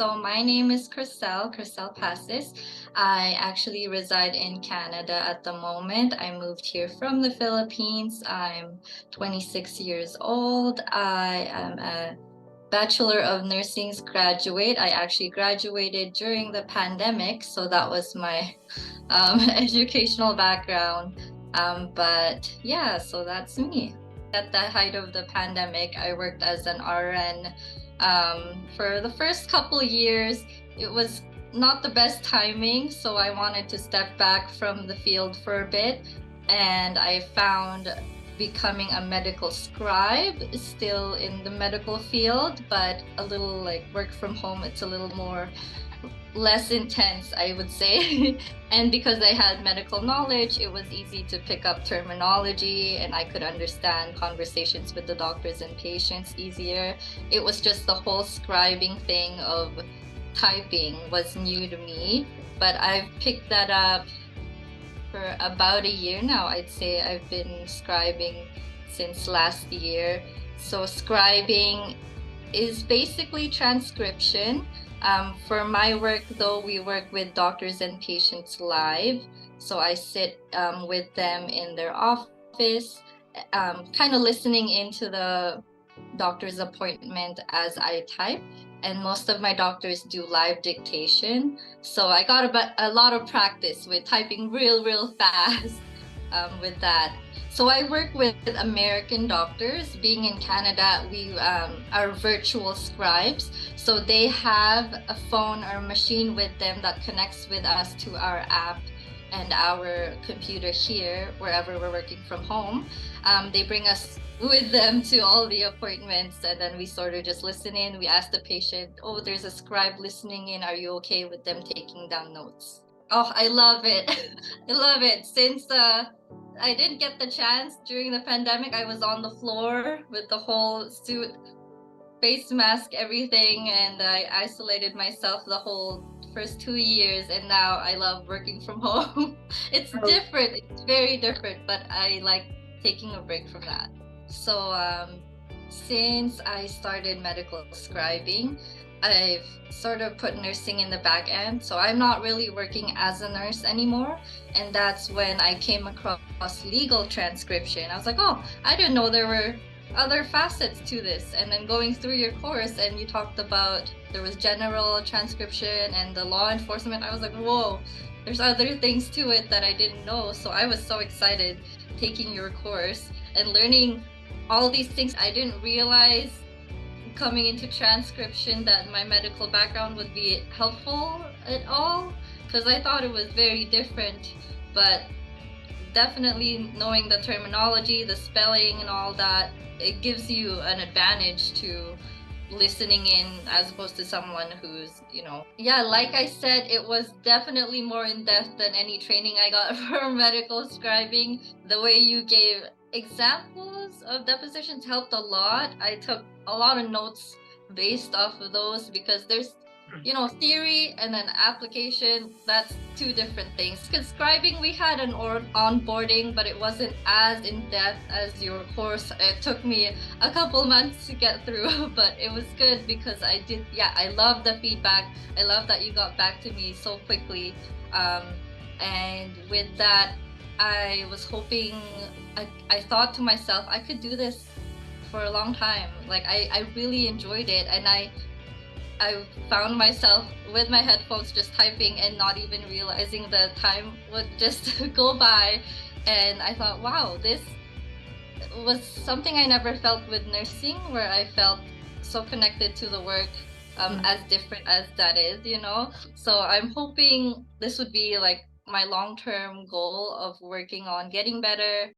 So my name is Chrisel Pacis. I actually reside in Canada at the moment. I moved here from the Philippines. I'm 26 years old. I am a Bachelor of Nursing graduate. I actually graduated during the pandemic, so that was my educational background. But yeah, so that's me. At the height of the pandemic, I worked as an RN. For the first couple years, it was not the best timing, so I wanted to step back from the field for a bit, and I found becoming a medical scribe, still in the medical field, but a little like work from home. It's a little more less intense, I would say. And because I had medical knowledge, it was easy to pick up terminology and I could understand conversations with the doctors and patients easier. It was just the whole scribing thing of typing was new to me, but I've picked that up for about a year now. I'd say I've been scribing since last year. So scribing is basically transcription. For my work, though, we work with doctors and patients live. So I sit with them in their office, kind of listening into the doctor's appointment as I type. And most of my doctors do live dictation. So I got a lot of practice with typing real fast with that. So I work with American doctors. Being in Canada, we are virtual scribes. So they have a phone or machine with them that connects with us to our app and our computer here, wherever we're working from home. They bring us with them to all the appointments, and then we sort of just listen in. We ask the patient, oh, there's a scribe listening in. Are you okay with them taking down notes? Oh, I love it. I love it. Since I didn't get the chance during the pandemic, I was on the floor with the whole suit, face mask, everything, and I isolated myself the whole first 2 years, and now I love working from home. It's different, it's very different, but I like taking a break from that. So since I started medical scribing, I've sort of put nursing in the back end. So I'm not really working as a nurse anymore. And that's when I came across legal transcription. I was like, oh, I didn't know there were other facets to this. And then going through your course, and you talked about there was general transcription and the law enforcement. I was like, whoa, there's other things to it that I didn't know. So I was so excited taking your course and learning all these things. I didn't realize coming into transcription that my medical background would be helpful at all, because I thought it was very different. But definitely knowing the terminology, the spelling and all that, it gives you an advantage to listening in as opposed to someone who's, yeah, like I said, it was definitely more in depth than any training I got for medical scribing. The way you gave examples of depositions helped a lot. I took a lot of notes based off of those, because there's theory and then application. That's two different things. Because scribing, we had an onboarding, but it wasn't as in-depth as your course. It took me a couple months to get through, but it was good because I love the feedback. I love that you got back to me so quickly. And with that, I was hoping, I thought to myself, I could do this for a long time. Like I really enjoyed it, and I found myself with my headphones just typing and not even realizing the time would just go by. And I thought, wow, this was something I never felt with nursing, where I felt so connected to the work, as different as that is, So I'm hoping this would be like my long-term goal of working on getting better